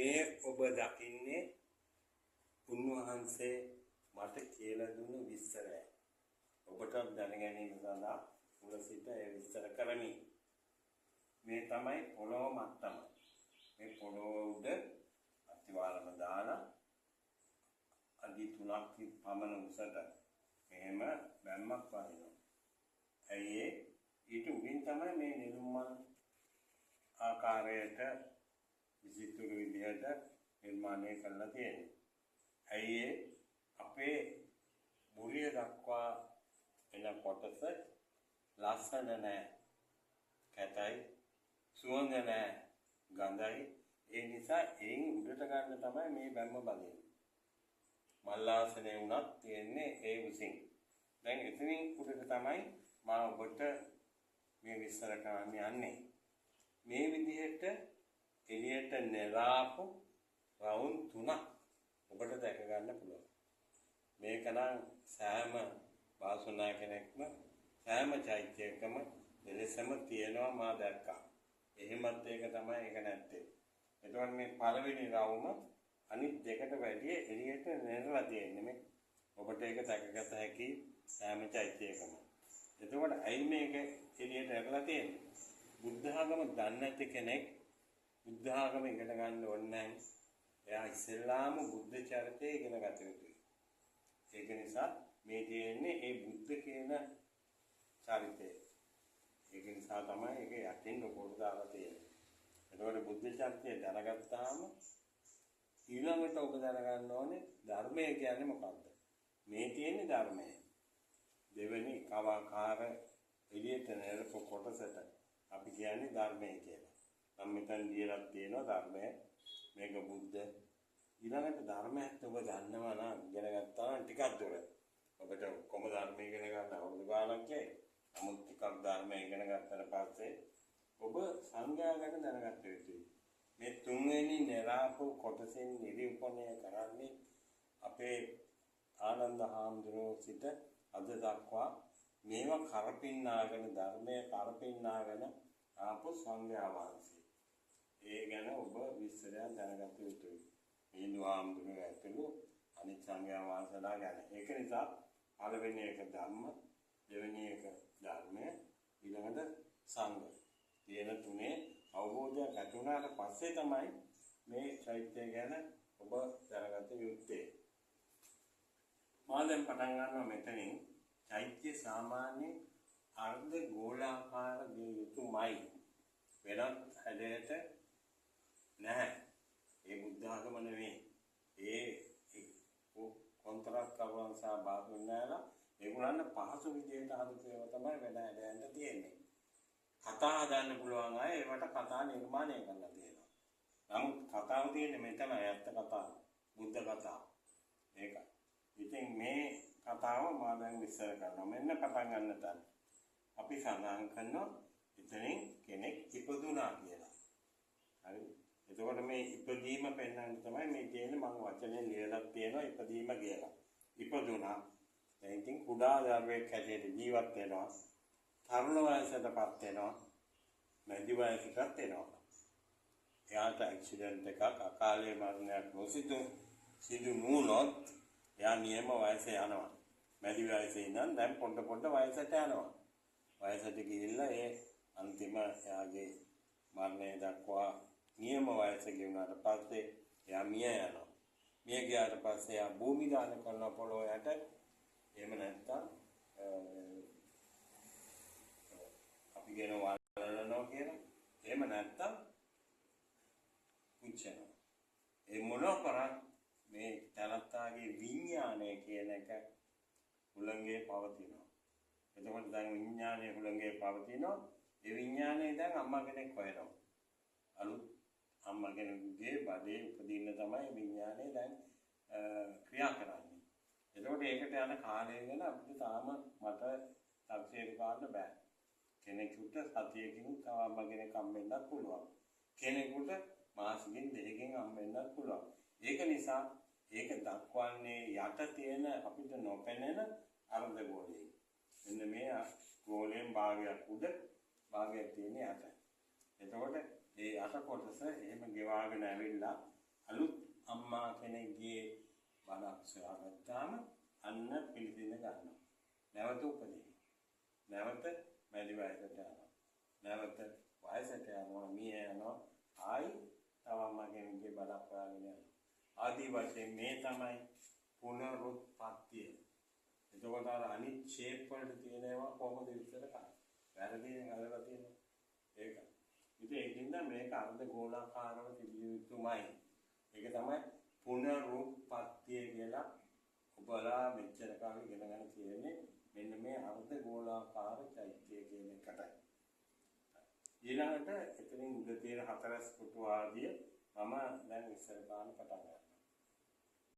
මේ ඔබ දකින්නේ උන්වහන්සේ මට කියලා දුන්න විස්තරය. ඔබට දැනගැනීම සඳහා මුල සිට ඒ විස්තර කරමි. මේ තමයි පොළොව මට්ටම. මේ පොළොව උඩ අතිවාරම දාලා අඩි 3ක් පමණ උසට එහෙම බැම්මක් වදිනවා. ඇයි ඊට උඩින් තමයි මේ නිර්මාණ ආකාරයට විසිතුරු විදිහට නිර්මාණය කරලා තියෙන්නේ. ඇයි අපේ මුලිය දක්වා එන කොටස ලස්සන නැහැ. කැතයි, සුවඳ නැහැ, ගඳයි. ඒ නිසා එයින් උඩට ගන්න තමයි මේ බැම්ම බදින්නේ. මල්ලාසනේ උනත් තියෙන්නේ ඒ උසින්. දැන් එතනින් උඩට තමයි මා ඔබට මේ විස්තර කරන්න යන්නේ. මේ විදිහට එළියට නෙලාපු රවුම් 3ක් ඔබට දැක ගන්න පුළුවන්. මේක නම් සෑම වාසනා කෙනෙක්ම සෑම චෛත්‍යයකම දෙලෙසම තියෙනවා මා දැක්කා. එහෙමත් ඒක තමයි ඒක නැත්තේ. එතකොට මේ පළවෙනි රවුම අනිත් දෙකට වැඩිය එළියට නෙරලා තියෙන්නේ මේ. ඔබට ඒක දැකගත හැකි සෑම චෛත්‍යයකම. එතකොට ඇයි මේක එළියට නෙරලා තියෙන්නේ? බුද්ධ ආගම දන්නේ නැති කෙනෙක් බුද්ධ ආගම ඉගෙන ගන්න ඕනේ නැහැ. එයා ඉස්ලාම බුද්ධ චරිතය ඉගෙන ගත යුතුයි. ඒක නිසා මේ තියෙන්නේ ඒ බුද්ධ කියන චරිතය. ඒක නිසා තමයි ඒක යටින් ලොකෝට දාලා තියෙන්නේ. එතකොට බුද්ධ චරිතය දැනගත්තාම ඊළඟට ඔබ දැනගන්න ඕනේ ධර්මය කියන්නේ මොකක්ද? මේ තියෙන්නේ ධර්මය. දෙවෙනි කවාකාර එළියට නෙරපු කොටසට අපි කියන්නේ ධර්මය කියලා. මම මෙතන දීලා තියෙනවා ධර්මය. මේක බුද්ධ. ඊළඟට ධර්මයත් ඔබ දන්නවා නම් ඉගෙන ගත්තා නම් ටිකක් දුර. ඔබට කොහොම ධර්මය ඉගෙන ගන්න අවුරුදු ගාණක් යයි. නමුත් ටිකක් ධර්මය ඉගෙන ගත්තට පස්සේ ඔබ සංඥා ගැන දැනගත යුතුයි. මේ තුන්වෙනි නෙරාපු කොටසෙන් නිරූපණය කරන්නේ අපේ ආනන්ද හාමුදුරුවෝ සිට අද දක්වා මේවා කරපින්නාගෙන ධර්මයේ කරපින්නාගෙන ආපු සංඝයා වහන්සේ. ඒ ගැන ඔබ විස්තරයක් දැනගත යුතුයි. මේ හාමුදුරුවෝ ඇතුළු අනිත් සංඝයා වහන්සේලා ගැන. ඒක නිසා පළවෙනි එක ධම්ම, දෙවෙනි එක ධර්මය, ඊළඟට සංඝ. කියන තුනේ අවබෝධයක් ඇති වුණාට පස්සේ තමයි මේ චෛත්‍ය ගැන ඔබ දැනගත යුත්තේ. මා දැන් පටන් ගන්නවා මෙතනින්. චෛත්‍ය සාමාන්‍ය අර්ධ ගෝලාකාර විය යුතුමයි. වෙනත් හැඩයට නැහැ. ඒ බුද්ධ ආගම නෙවෙයි. ඒ කොන්ත්‍රාත් කරුවන් සහ බාහුවන්ලා ඒගොල්ලන්ට පහසු විදියට හදපු ඒවා තමයි වෙන හැඩයන්ට තියෙන්නේ. කතා හදන්න පුළුවන් අය ඒවට කතා නිර්මාණය කරලා තියෙනවා. නමුත් කතාව තියෙන්නේ මෙතන ඇත්ත කතාව. බුද්ධ කතාව. මේක. ඉතින් මේ කතාව මා දැන් විස්තර කරනවා. මෙන්න පටන් ගන්න තැන. අපි සඳහන් කරනවා එතනින් කෙනෙක් ඉපදුනා කියලා. හරි. එතකොට මේ ඉපදීම පෙන්වන්න තමයි මේ කියන්නේ මම වචනේ ලියලා තියෙනවා ඉපදීම කියලා. ඉපදුනා. දැන් ඉතින් කුඩා දරුවෙක් හැටියට ජීවත් වෙනවා. තරුණ වයසටපත් වෙනවා. මැදි වයසටපත් වෙනවා. එයාට ඇක්සිඩන්ට් එකක් අකාලේ මරණයක් සිදු වුණොත් එයා නියම වයසේ යනවා. මැදි වයසේ ඉඳන් දැන් පොඩ වයසට යනවා. වයසට ගිහිල්ලා ඒ අන්තිම එයාගේ මරණය දක්වා නියම වයස ගෙවුනාට පස්සේ එයා මිය යනවා. මිය ගියාට පස්සේ එයා භූමි දාන කරන පොළොව යට එහෙම නැත්තම් අපි කියනවා වලනවා කියලා. එහෙම නැත්තම් පුච්චනවා. ඒ මොනවා කරත් මේ තනත්තාගේ විඥානය කියන එක හුළඟේ පවතිනවා. එතකොට දැන් විඥානය හුළඟේ පවතිනවා. ඒ විඥානය දැන් අම්මා කෙනෙක් හොයනවා. අලුත් අම්මා කෙනෙකුගේ බඩේ උපදින්න තමයි විඥානය දැන් ක්‍රියා කරන්නේ. එතකොට ඒකට යන කාලය ගැන අපිට තාම මට තර්කයෙන් ගන්න බෑ. කෙනෙකුට සතියකින් තව අම්මා කෙනෙක් හම්බෙන්නත් පුළුවන්. කෙනෙකුට මාසෙකින් දෙකකින් හම්බෙන්නත් පුළුවන්. ඒක නිසා ඒක දක්වන්නේ යට තියෙන අපිට නොපෙනෙන අර්ධ ගෝලයේ. මෙන්න මේ ගෝලයෙන් භාගයක් උඩ භාගයක් තියෙන යට. එතකොට ඒ යට කොටස එහෙම ගෙවාගෙන ඇවිල්ලා අලුත් අම්මා කෙනෙක්ගේ බණක් සොයාගත්තාම අන්න පිළිසිඳ ගන්නවා. නැවත උපදිනවා. නැවත මැලි වයසට යනවා. නැවත වයසට යනවා, මිය යනවා. ආයි තව අම්මා කෙනෙක්ගේ බණක් හොයාගෙන යනවා. ආදී වශයෙන් මේ තමයි පුනරුත්පත්තිය. එතකොට අර අනිත් ෂේප් වලට තියෙන ඒවා කොහොමද විස්තර කරන්නේ? වැරදියෙන් හදලා තියෙනවා. ඒක. ඉතින් ඒකින්ද මේක අර්ධ ගෝලාකාරව තිබිය යුතුමයි. ඒක තමයි පුනරුත්පත්තිය කියලා ඔබලා මෙච්චර කාලෙ ඉගෙන ගන්න තියෙන්නේ. මෙන්න මේ අර්ධ ගෝලාකාර චෛත්‍යය කියන එකටයි. ඊළඟට එතනින් උඩ තියෙන හතරස් පුටු ආදිය මම දැන් ඉස්සර ගන්න පටන් ගන්නවා.